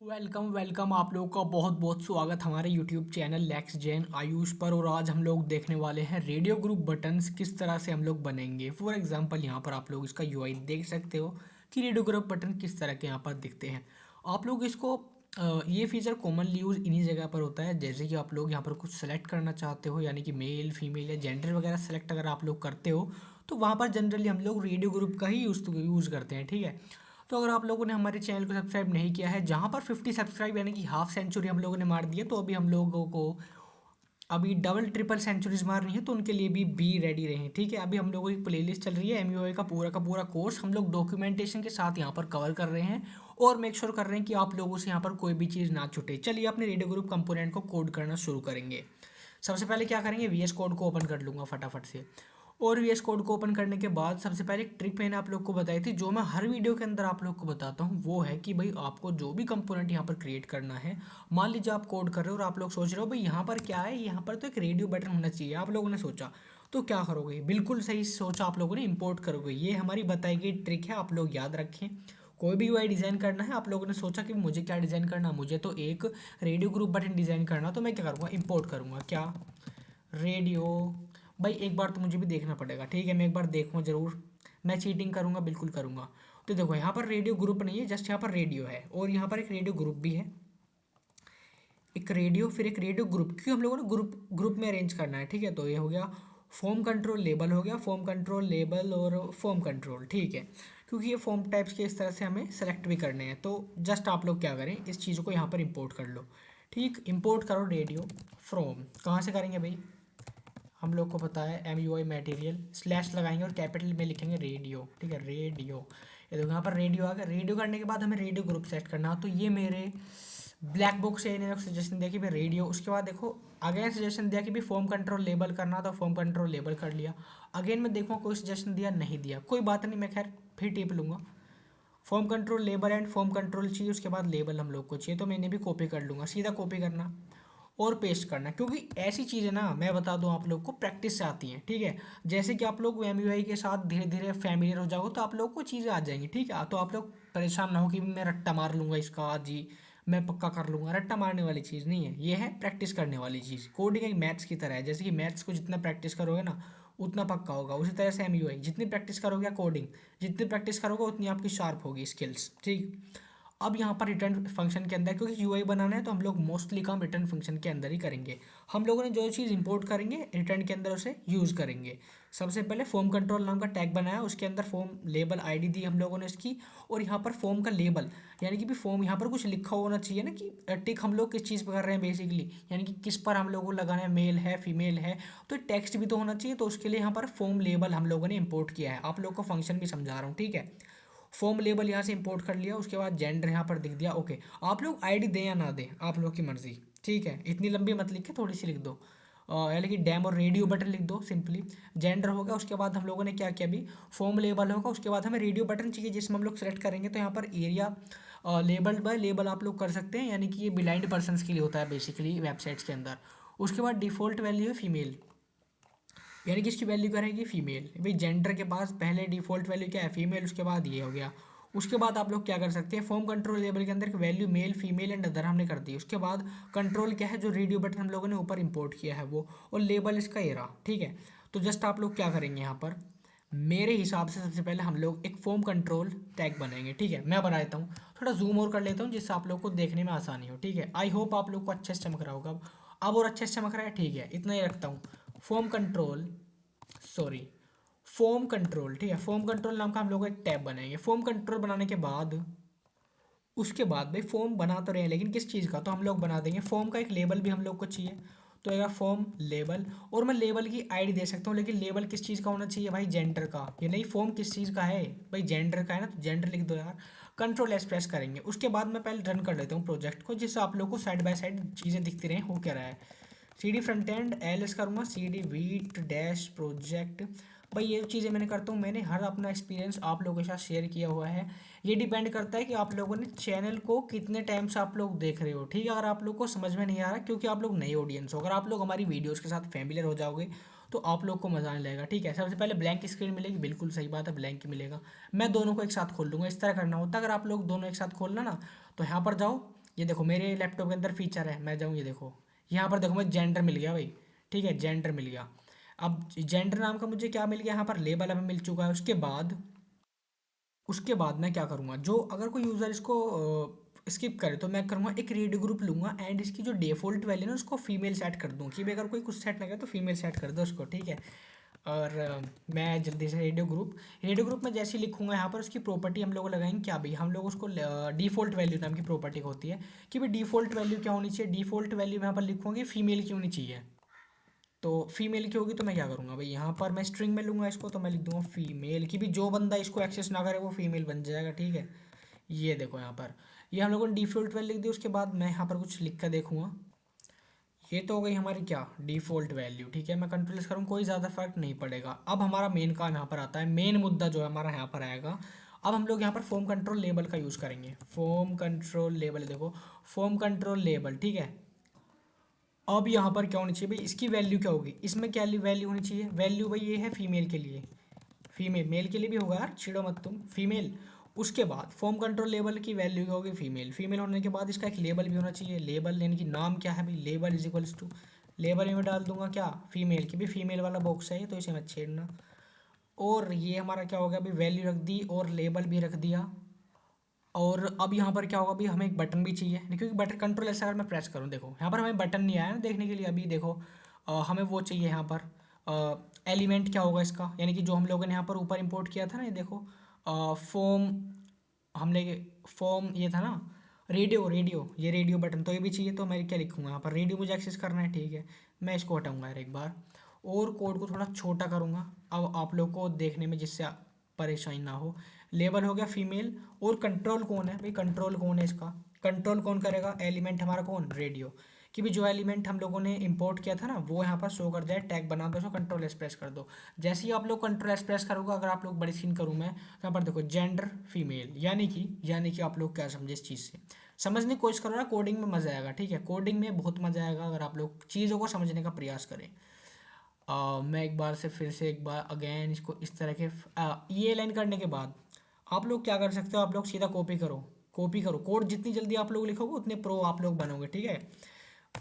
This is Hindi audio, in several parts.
वेलकम वेलकम आप लोगों का बहुत बहुत स्वागत हमारे YouTube channel Lex Jain Ayush पर। और आज हम लोग देखने वाले हैं रेडियो ग्रुप बटन्स किस तरह से हम लोग बनेंगे। फॉर एग्जांपल यहाँ पर आप लोग इसका यूआई देख सकते हो कि रेडियो ग्रुप बटन किस तरह के यहाँ पर दिखते हैं। आप लोग इसको ये फीचर कॉमनली यूज़ इन्हीं जगह पर होता है, जैसे कि आप लोग यहाँ पर कुछ सेलेक्ट करना चाहते हो, यानी कि मेल फीमेल या जेंडर वगैरह सेलेक्ट अगर आप लोग करते हो तो वहाँ पर जनरली हम लोग रेडियो ग्रुप का ही यूज़ करते हैं। ठीक है, तो अगर आप लोगों ने हमारे चैनल को सब्सक्राइब नहीं किया है, जहाँ पर 50 सब्सक्राइब यानी कि हाफ सेंचुरी हम लोगों ने मार दी है, तो अभी हम लोगों को अभी डबल ट्रिपल सेंचुरीज मारनी है, तो उनके लिए भी बी रेडी रहें। ठीक है, अभी हम लोगों की प्लेलिस्ट चल रही है एमयूआई का पूरा कोर्स हम लोग डॉक्यूमेंटेशन के साथ यहाँ पर कवर कर रहे हैं और मेक श्योर कर रहे हैं कि आप लोगों से यहाँ पर कोई भी चीज़ ना छूटे। चलिए अपने रेडियो ग्रुप कंपोनेंट को कोड करना शुरू करेंगे। सबसे पहले क्या करेंगे, वीएस कोड को ओपन कर लूँगा फटाफट से। और वीएस कोड को ओपन करने के बाद सबसे पहले एक ट्रिक मैंने आप लोग को बताई थी, जो मैं हर वीडियो के अंदर आप लोग को बताता हूँ, वो है कि भाई आपको जो भी कंपोनेंट यहाँ पर क्रिएट करना है, मान लीजिए आप कोड कर रहे हो और आप लोग सोच रहे हो भाई यहाँ पर क्या है, यहाँ पर तो एक रेडियो बटन होना चाहिए। आप लोगों ने सोचा तो क्या करोगे, बिल्कुल सही सोचा, आप लोगों ने इंपोर्ट करोगे। ये हमारी बताई गई ट्रिक है, आप लोग याद रखें। कोई भी यूआई डिज़ाइन करना है, आप लोगों ने सोचा कि मुझे क्या डिज़ाइन करना, मुझे तो एक रेडियो ग्रुप बटन डिज़ाइन करना, तो मैं क्या करूँगा, इंपोर्ट करूँगा क्या, रेडियो। भाई एक बार तो मुझे भी देखना पड़ेगा, ठीक है, मैं एक बार देखूँ ज़रूर, मैं चीटिंग करूँगा, बिल्कुल करूँगा। तो देखो यहाँ पर रेडियो ग्रुप नहीं है, जस्ट यहाँ पर रेडियो है और यहाँ पर एक रेडियो ग्रुप भी है। एक रेडियो फिर एक रेडियो ग्रुप, क्योंकि हम लोगों ने ग्रुप ग्रुप में अरेंज करना है। ठीक है, तो ये हो गया फॉर्म कंट्रोल लेबल, हो गया फॉर्म कंट्रोल लेबल और फॉर्म कंट्रोल। ठीक है, क्योंकि ये फॉर्म टाइप्स के इस तरह से हमें सेलेक्ट भी करने हैं, तो जस्ट आप लोग क्या करें, इस चीज़ को यहाँ पर इंपोर्ट कर लो। ठीक, इंपोर्ट करो रेडियो फ्रॉम, कहाँ से करेंगे भाई, हम लोग को पता है M U I material slash लगाएंगे और कैपिटल में लिखेंगे रेडियो। ठीक है, रेडियो, ये देखो यहाँ पर रेडियो आ गया। रेडियो करने के बाद हमें रेडियो ग्रुप सेट करना, तो ये मेरे ब्लैक बुक से इन्होंने सजेशन दिया कि भाई रेडियो। उसके बाद देखो अगेन सजेशन दिया कि भाई फॉर्म कंट्रोल लेबल करना, तो फॉर्म कंट्रोल लेबल कर लिया। अगेन मैं देखूँ कोई सजेशन दिया, नहीं दिया, कोई बात नहीं, मैं खैर फिर टिप लूँगा। Form control label and form control चाहिए, उसके बाद लेबल हम लोग को चाहिए, तो मैंने भी कॉपी कर लूँगा, सीधा कॉपी करना और पेस्ट करना। क्योंकि ऐसी चीज़ें ना मैं बता दूं आप लोग को प्रैक्टिस से आती हैं। ठीक है, जैसे कि आप लोग एम के साथ धीरे धीरे फैमिलियर हो जाओगे तो आप लोग को चीज़ें आ जाएंगी। ठीक है, तो आप लोग परेशान ना हो कि मैं रट्टा मार लूँगा इसका आज ही, मैं पक्का कर लूँगा। रट्टा मारने वाली चीज़ नहीं है, ये है प्रैक्टिस करने वाली चीज़। कोडिंग एक मैथ्स की तरह है, जैसे कि मैथ्स को जितना प्रैक्टिस करोगे ना उतना पक्का होगा, उसी तरह से एम जितनी प्रैक्टिस करोगे, कोडिंग जितनी प्रैक्टिस करोगे उतनी आपकी शार्प होगी स्किल्स। ठीक, अब यहाँ पर रिटर्न फंक्शन के अंदर, क्योंकि यूआई बनाना है तो हम लोग मोस्टली काम रिटर्न फंक्शन के अंदर ही करेंगे। हम लोगों ने जो चीज़ इंपोर्ट करेंगे रिटर्न के अंदर उसे यूज़ करेंगे। सबसे पहले फॉर्म कंट्रोल नाम का टैग बनाया, उसके अंदर फॉर्म लेबल आईडी दी हम लोगों ने इसकी, और यहाँ पर फॉर्म का लेबल, यानी कि भी फॉर्म यहाँ पर कुछ लिखा होना चाहिए ना कि टिक हम लोग किस चीज़ पर कर रहे हैं बेसिकली, यानी कि किस पर हम लोगों को लगाना है, मेल है फीमेल है, तो टेक्स्ट भी तो होना चाहिए। तो उसके लिए यहाँ पर फॉर्म लेबल हम लोगों ने इंपोर्ट किया है, आप लोग को फंक्शन भी समझा रहा हूँ। ठीक है, फॉर्म लेबल यहाँ से इंपोर्ट कर लिया, उसके बाद जेंडर यहाँ पर दिख दिया। ओके, आप लोग आईडी दें या ना दें आप लोग की मर्जी। ठीक है, इतनी लंबी मत लिख के थोड़ी सी लिख दो, यानी कि डैम और रेडियो बटन लिख दो सिंपली। जेंडर हो गया, उसके बाद हम लोगों ने क्या किया, अभी फॉर्म लेबल होगा, उसके बाद हमें रेडियो बटन चाहिए जिसमें हम लोग सेलेक्ट करेंगे। तो यहाँ पर एरिया लेबल बाय लेबल आप लोग कर सकते हैं, यानी कि ये ब्लाइंड पर्सनस के लिए होता है बेसिकली वेबसाइट्स के अंदर। उसके बाद डिफ़ॉल्ट वैल्यू है फीमेल, यानी कि इसकी वैल्यू क्या रहेगी, फीमेल। भाई जेंडर के पास पहले डिफॉल्ट वैल्यू क्या है, फीमेल, उसके बाद ये हो गया। उसके बाद आप लोग क्या कर सकते हैं, फॉर्म कंट्रोल लेबल के अंदर value male female and other हमने कर दी। उसके बाद कंट्रोल क्या है, जो रेडियो बटन हम लोगों ने ऊपर इंपोर्ट किया है वो, और लेबल इसका ये रहा। ठीक है, तो जस्ट आप लोग क्या करेंगे यहाँ पर, मेरे हिसाब से सबसे पहले हम लोग एक फॉर्म कंट्रोल टैग बनाएंगे। ठीक है, मैं बना देता हूँ, थोड़ा जूम और कर लेता हूँ जिससे आप लोग को देखने में आसानी हो। ठीक है, आई होप आप लोग को अच्छे से चमक रहा होगा अब और अच्छे से चमक रहा है। ठीक है, इतना ही रखता हूँ। Form control, sorry, form control. ठीक है, फॉर्म कंट्रोल नाम का हम लोग एक टैब बनाएंगे। फॉर्म कंट्रोल बनाने के बाद उसके बाद भाई फॉर्म बना तो रहे हैं लेकिन किस चीज़ का, तो हम लोग बना देंगे फॉर्म का एक लेबल भी हम लोग को चाहिए। तो आएगा फॉर्म लेबल, और मैं लेबल की आईडी दे सकता हूँ, लेकिन लेबल किस चीज़ का होना चाहिए भाई, जेंडर का। ये नहीं, फॉर्म किस चीज़ का है भाई, जेंडर का है ना, तो जेंडर लिख दो यार। कंट्रोल एस प्रेस करेंगे, उसके बाद मैं पहले रन कर लेता हूँ प्रोजेक्ट को, जिससे आप लोग को साइड बाय साइड चीज़ें दिखती रहें हो क्या रहा है। C D front end L S करूँगा, C D Vite dash project. भाई ये चीज़ें मैंने करता हूँ, मैंने हर अपना एक्सपीरियंस आप लोगों के साथ शेयर किया हुआ है। ये डिपेंड करता है कि आप लोगों ने चैनल को कितने टाइम से आप लोग देख रहे हो। ठीक है, अगर आप लोग को समझ में नहीं आ रहा क्योंकि आप लोग नए ऑडियंस हो, अगर आप लोग हमारी वीडियोज़ के साथ फैमिलियर हो जाओगे तो आप लोग को मज़ा आने लगेगा। ठीक है, सबसे पहले ब्लैंक स्क्रीन मिलेगी, बिल्कुल सही बात है, ब्लैंक मिलेगा। मैं दोनों को एक साथ खोल लूँगा, इस तरह करना होता है। अगर आप लोग दोनों एक साथ खोलना ना, तो यहाँ पर जाओ, ये देखो मेरे लैपटॉप के अंदर फीचर है, मैं जाऊँ ये देखो, यहाँ पर देखो मुझे जेंडर मिल गया भाई। ठीक है, जेंडर मिल गया। अब जेंडर नाम का मुझे क्या मिल गया, यहाँ पर लेबल हमें मिल चुका है। उसके बाद मैं क्या करूँगा, जो अगर कोई यूज़र इसको स्किप करे तो मैं करूँगा एक रीड ग्रुप लूँगा एंड इसकी जो डिफ़ॉल्ट वैल्यू है ना उसको फीमेल सेट कर दूँ, कि भाई अगर कोई कुछ सेट ना करे तो फीमेल सेट कर दो उसको। ठीक है। और मैं जल्दी से रेडियो ग्रुप में जैसे ही लिखूंगा यहाँ पर उसकी प्रॉपर्टी हम लोग लगाएंगे क्या भाई, हम लोग उसको डिफ़ॉल्ट वैल्यू नाम की प्रॉपर्टी होती है कि भाई डिफ़ॉल्ट वैल्यू क्या होनी चाहिए। डिफ़ॉल्ट वैल्यू मैं यहाँ पर लिखूंगी फीमेल की होनी चाहिए। तो फीमेल की होगी तो मैं क्या करूँगा भाई, यहाँ पर मैं स्ट्रिंग में लूँगा इसको, तो मैं लिख दूँगा फीमेल की भी, जो बंदा इसको एक्सेस ना करे वो फीमेल बन जाएगा। ठीक है। ये देखो यहाँ पर ये हम लोगों ने डिफ़ॉल्ट वैल्यू लिख दी। उसके बाद मैं यहाँ पर कुछ लिख कर देखूँगा। ये तो हो गई हमारी क्या, डिफ़ॉल्ट वैल्यू। ठीक है, मैं कंट्रोल एस करूँ कोई ज़्यादा फर्क नहीं पड़ेगा। अब हमारा मेन काम यहाँ पर आता है, मेन मुद्दा जो है हमारा यहाँ पर आएगा। अब हम लोग यहाँ पर फॉर्म कंट्रोल लेबल का यूज़ करेंगे। फॉर्म कंट्रोल लेबल देखो, फॉर्म कंट्रोल लेबल। ठीक है। अब यहाँ पर क्या होनी चाहिए भाई, इसकी वैल्यू क्या होगी, इसमें क्या वैल्यू होनी चाहिए। वैल्यू भाई ये है फीमेल के लिए, फीमेल, मेल के लिए भी होगा यार, छिड़ो मत तुम, फीमेल। उसके बाद फॉर्म कंट्रोल लेबल की वैल्यू क्या होगी, फीमेल। फीमेल होने के बाद इसका एक लेबल भी होना चाहिए। लेबल यानी कि नाम क्या है भाई, label is equals to, label में मैं डाल दूंगा क्या, फीमेल की भी, फीमेल वाला बॉक्स है ये तो इसे मत छेड़ना। और ये हमारा क्या हो गया अभी, वैल्यू रख दी और लेबल भी रख दिया। और अब यहाँ पर क्या होगा अभी, हमें एक बटन भी चाहिए, क्योंकि बटन कंट्रोल ऐसा अगर मैं प्रेस करूँ, देखो यहाँ पर हमें बटन नहीं आया ना देखने के लिए। अभी देखो हमें वो चाहिए यहाँ पर एलिमेंट क्या होगा इसका, यानी कि जो हम लोगों ने यहाँ पर ऊपर इंपोर्ट किया था ना, ये देखो फॉर्म, हमने फॉर्म ये था ना, रेडियो, ये रेडियो बटन, तो ये भी चाहिए। तो मैं क्या लिखूँगा यहाँ पर, रेडियो मुझे एक्सेस करना है। ठीक है, मैं इसको हटाऊँगा यार एक बार, और कोड को थोड़ा छोटा करूँगा अब आप लोग को देखने में, जिससे परेशानी ना हो। लेबल हो गया फीमेल। और कंट्रोल कौन है भाई, कंट्रोल कौन है इसका, कंट्रोल कौन करेगा, एलिमेंट हमारा कौन, रेडियो। कि भी जो एलिमेंट हम लोगों ने इंपोर्ट किया था ना वो यहाँ पर शो कर जाए, टैग बना दो उसको, कंट्रोल एस प्रेस कर दो। जैसे ही आप लोग कंट्रोल एस प्रेस करोगे, अगर आप लोग बड़ी सीन करूँ मैं, तो यहाँ पर देखो जेंडर फीमेल, यानी कि आप लोग क्या समझे इस चीज़ से, समझने की कोशिश करो ना, कोडिंग में मज़ा आएगा। ठीक है, कोडिंग में बहुत मज़ा आएगा अगर आप लोग चीज़ों को समझने का प्रयास करें। मैं एक बार से फिर से एक बार अगेन इसको इस तरह के ये लाइन करने के बाद आप लोग क्या कर सकते हो, आप लोग सीधा कॉपी करो, कोड जितनी जल्दी आप लोग लिखोगे उतने प्रो आप लोग बनोगे। ठीक है।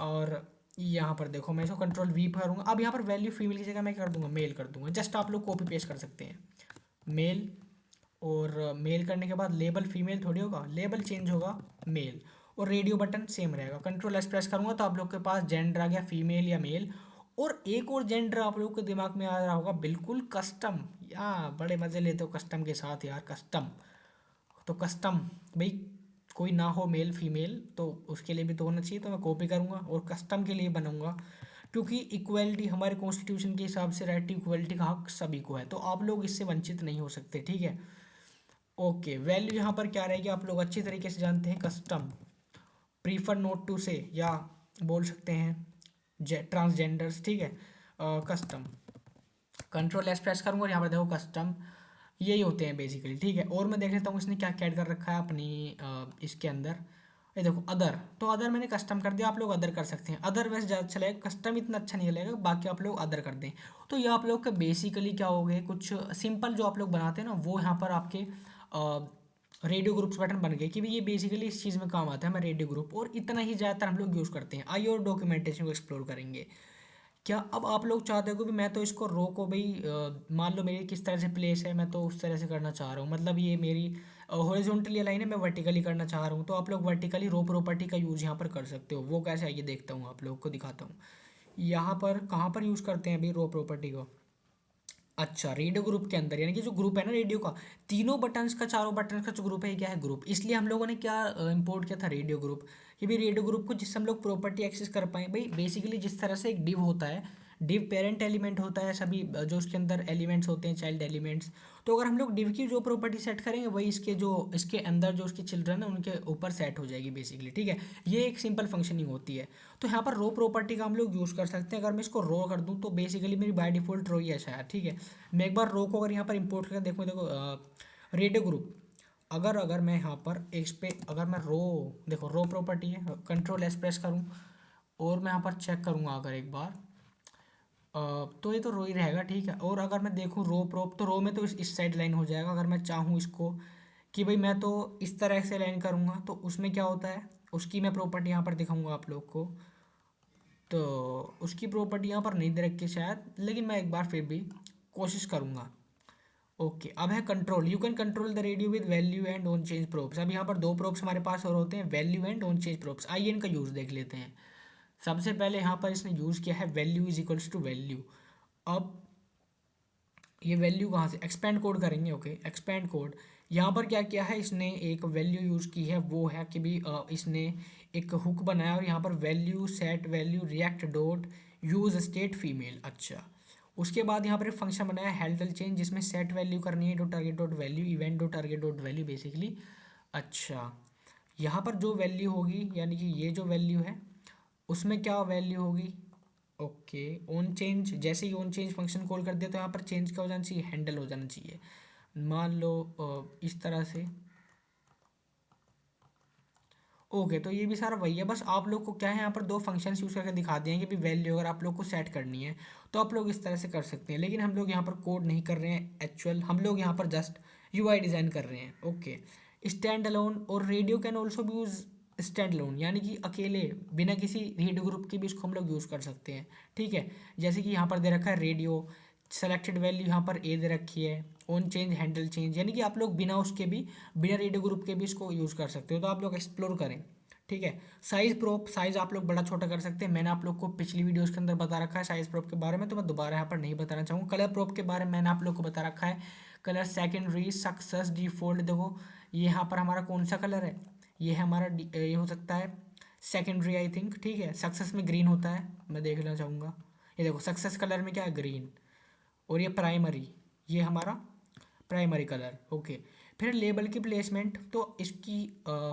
और यहाँ पर देखो मैं इसको कंट्रोल वी करूँगा। अब यहाँ पर वैल्यू फीमेल की जगह मैं कर दूंगा मेल कर दूंगा, जस्ट आप लोग कॉपी पेस्ट कर सकते हैं, मेल। और मेल करने के बाद लेबल फीमेल थोड़ी होगा, लेबल चेंज होगा मेल। और रेडियो बटन सेम रहेगा, कंट्रोल एस प्रेस करूँगा तो आप लोग के पास जेंडर आ गया फीमेल या मेल। और एक और जेंडर आप लोग के दिमाग में आ रहा होगा, बिल्कुल कस्टम। या बड़े मज़े लेते हो कस्टम के साथ यार, कस्टम। तो कस्टम भाई, कोई ना हो मेल फीमेल तो उसके लिए भी तो होना चाहिए, तो मैं कॉपी करूँगा और कस्टम के लिए बनाऊँगा। क्योंकि इक्वलिटी हमारे कॉन्स्टिट्यूशन के हिसाब से राइट टू इक्वलिटी का हक सभी को है, तो आप लोग इससे वंचित नहीं हो सकते। ठीक है। ओके, वैल्यू यहाँ पर क्या रहेगी आप लोग अच्छी तरीके से जानते हैं, कस्टम, प्रीफर नोट टू से, या बोल सकते हैं ट्रांसजेंडर्स। ठीक है। कस्टम, कंट्रोल एस प्रेस करूँगा और यहाँ पर देखो कस्टम, यही होते हैं बेसिकली। ठीक है। और मैं देख लेता हूँ इसने क्या क्या ऐड कर रखा है अपनी इसके अंदर। ये देखो अदर, तो अदर मैंने कस्टम कर दिया, आप लोग अदर कर सकते हैं। अदर वैसे ज़्यादा अच्छा लगेगा, कस्टम इतना अच्छा नहीं लगेगा, बाकी आप लोग अदर कर दें। तो ये आप लोग का बेसिकली क्या हो गए, कुछ सिंपल जो आप लोग बनाते हैं ना वो यहाँ पर आपके रेडियो ग्रुप्स बटन बन गए, कि भी ये बेसिकली इस चीज़ में काम आता है, हमें रेडियो ग्रुप, और इतना ही ज़्यादातर हम लोग यूज़ करते हैं। आइए और डॉक्यूमेंटेशन को एक्सप्लोर करेंगे। क्या अब आप लोग चाहते हो कि भी मैं तो इसको रो को भाई मान लो मेरी किस तरह से प्लेस है, मैं तो उस तरह से करना चाह रहा हूँ, मतलब ये मेरी हॉरिजॉन्टली लाइन है, मैं वर्टिकली करना चाह रहा हूँ, तो आप लोग वर्टिकली रो प्रॉपर्टी का यूज़ यहाँ पर कर सकते हो। वो कैसे, आइए देखता हूँ, आप लोग को दिखाता हूँ। यहाँ पर कहाँ पर यूज़ करते हैं अभी रो प्रॉपर्टी को, अच्छा रेडियो ग्रुप के अंदर, यानी कि जो ग्रुप है ना रेडियो का, तीनों बटन्स का, चारों बटन्स का जो ग्रुप है ये क्या है, ग्रुप। इसलिए हम लोगों ने क्या इंपोर्ट किया था, रेडियो ग्रुप। ये भी रेडियो ग्रुप को जिससे हम लोग प्रॉपर्टी एक्सेस कर पाए भाई, बेसिकली जिस तरह से एक डिव होता है, डिव पेरेंट एलिमेंट होता है, सभी जो उसके अंदर एलिमेंट्स होते हैं चाइल्ड एलिमेंट्स। तो अगर हम लोग डिव की जो प्रॉपर्टी सेट करेंगे वही इसके अंदर जो उसके चिल्ड्रन है उनके ऊपर सेट हो जाएगी बेसिकली। ठीक है, ये एक सिंपल फंक्शनिंग होती है। तो यहाँ पर रो प्रॉपर्टी का हम लोग यूज़ कर सकते हैं। अगर मैं इसको रो कर दूँ तो बेसिकली मेरी बाय डिफॉल्ट रो ही है शायद। ठीक है, मैं एक बार रो को अगर यहाँ पर इंपोर्ट करके देखूँ, देखो रेडियो ग्रुप, अगर अगर मैं यहाँ पर इस पे अगर मैं रो, देखो रो प्रॉपर्टी है, कंट्रोल एस प्रेस करूँ और मैं यहाँ पर चेक करूँगा अगर एक बार तो ये तो रो ही रहेगा। ठीक है। और अगर मैं देखूँ रो प्रोप, तो रो में तो इस साइड लाइन हो जाएगा। अगर मैं चाहूँ इसको कि भाई मैं तो इस तरह से लाइन करूँगा तो उसमें क्या होता है, उसकी मैं प्रॉपर्टी यहाँ पर दिखाऊंगा आप लोग को। तो उसकी प्रॉपर्टी यहाँ पर नहीं दे रखी शायद, लेकिन मैं एक बार फिर भी कोशिश करूँगा। ओके, अब है control. You can control the radio with value and on change probes. अब यहाँ पर दो प्रोब्स हमारे पास और होते हैं, value and on change probes. आइए इनका यूज़ देख लेते हैं। सबसे पहले यहाँ पर इसने यूज़ किया है value is equals to value. अब ये वैल्यू कहाँ से एक्सपेंड कोड करेंगे। ओके, एक्सपेंड कोड यहाँ पर क्या किया है इसने, एक वैल्यू यूज़ की है, वो है कि भी इसने एक हुक बनाया और यहाँ पर value set value react dot use state female. अच्छा, उसके बाद यहाँ पर एक फंक्शन बनाया हेल्थ चेंज, जिसमें सेट वैल्यू करनी है dot target dot value event dot target dot value basically. अच्छा, यहाँ पर जो वैल्यू होगी यानी कि ये जो वैल्यू है उसमें क्या वैल्यू होगी। ओके, ऑन चेंज, जैसे ही ऑन चेंज फंक्शन कॉल कर दिया तो यहाँ पर चेंज क्या हो जाना चाहिए, हैंडल हो जाना चाहिए। मान लो इस तरह से। ओके, तो ये भी सारा वही है, बस आप लोग को क्या है यहाँ पर दो फंक्शंस यूज़ करके दिखा दिए हैं कि भी वैल्यू अगर आप लोग को सेट करनी है तो आप लोग इस तरह से कर सकते हैं, लेकिन हम लोग यहाँ पर कोड नहीं कर रहे हैं एक्चुअल, हम लोग यहाँ पर जस्ट यूआई डिज़ाइन कर रहे हैं। ओके, स्टैंड अलोन और रेडियो कैन ऑल्सो भी यूज़ स्टैंड अलोन, यानी कि अकेले बिना किसी रेडियो ग्रुप के भी इसको हम लोग यूज़ कर सकते हैं। ठीक है, जैसे कि यहाँ पर दे रखा है रेडियो सेलेक्टेड वैल्यू, यहाँ पर ए दे रखी है, ऑन चेंज हैंडल चेंज, यानी कि आप लोग बिना उसके भी, बिना रेडियो ग्रुप के भी इसको यूज़ कर सकते हो, तो आप लोग एक्सप्लोर करें। ठीक है, साइज प्रोप, साइज आप लोग बड़ा छोटा कर सकते हैं, मैंने आप लोग को पिछली वीडियोस के अंदर बता रखा है साइज प्रोप के बारे में, तो मैं दोबारा यहाँ पर नहीं बताना चाहूँगा। कलर प्रोप के बारे में मैंने आप लोग को बता रखा है, कलर सेकेंडरी सक्सेस डिफॉल्ट। देखो ये यहाँ पर हमारा कौन सा कलर है, ये है हमारा ये हो सकता है सेकेंडरी आई थिंक। ठीक है, सक्सेस में ग्रीन होता है, मैं देखना चाहूँगा। ये देखो सक्सेस कलर में क्या है, ग्रीन। और ये प्राइमरी, ये हमारा प्राइमरी कलर। ओके, फिर लेबल की प्लेसमेंट, तो इसकी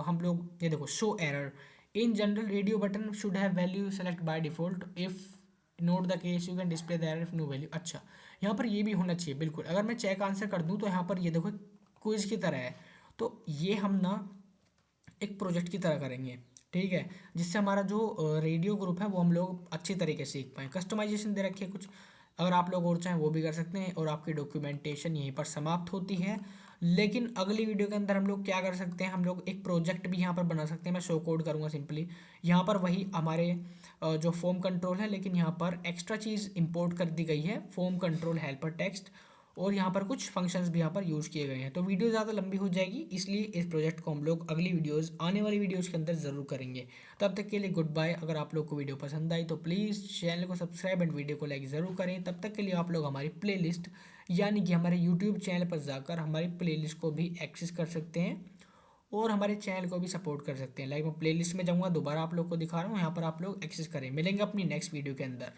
हम लोग ये देखो show error in general radio button should have value select by default if not the case you can display the error if no value. अच्छा, यहाँ पर ये भी होना चाहिए बिल्कुल। अगर मैं चेक आंसर कर दूँ तो यहाँ पर ये देखो क्विज की तरह है, तो ये हम ना एक प्रोजेक्ट की तरह करेंगे। ठीक है, जिससे हमारा जो रेडियो ग्रुप है वो हम लोग अच्छी तरीके से सीख पाएँ। कस्टमाइजेशन दे रखी है कुछ, अगर आप लोग और चाहें वो भी कर सकते हैं, और आपकी डॉक्यूमेंटेशन यहीं पर समाप्त होती है। लेकिन अगली वीडियो के अंदर हम लोग क्या कर सकते हैं, हम लोग एक प्रोजेक्ट भी यहाँ पर बना सकते हैं। मैं शो कोड करूँगा सिंपली, यहाँ पर वही हमारे जो फॉर्म कंट्रोल है, लेकिन यहाँ पर एक्स्ट्रा चीज़ इंपोर्ट कर दी गई है, फॉर्म कंट्रोल हेल्पर टेक्स्ट, और यहाँ पर कुछ फंक्शंस भी यहाँ पर यूज़ किए गए हैं। तो वीडियो ज़्यादा लंबी हो जाएगी, इसलिए इस प्रोजेक्ट को हम लोग अगली वीडियोस, आने वाली वीडियोस के अंदर ज़रूर करेंगे। तब तक के लिए गुड बाय। अगर आप लोग को वीडियो पसंद आई तो प्लीज़ चैनल को सब्सक्राइब एंड वीडियो को लाइक ज़रूर करें। तब तक के लिए आप लोग हमारी प्लेलिस्ट यानी कि हमारे यूट्यूब चैनल पर जाकर हमारी प्लेलिस्ट को भी एक्सेस कर सकते हैं और हमारे चैनल को भी सपोर्ट कर सकते हैं। लाइक मैं प्लेलिस्ट में जाऊँगा, दोबारा आप लोग को दिखा रहा हूँ, यहाँ पर आप लोग एक्सेस करें। मिलेंगे अपनी नेक्स्ट वीडियो के अंदर।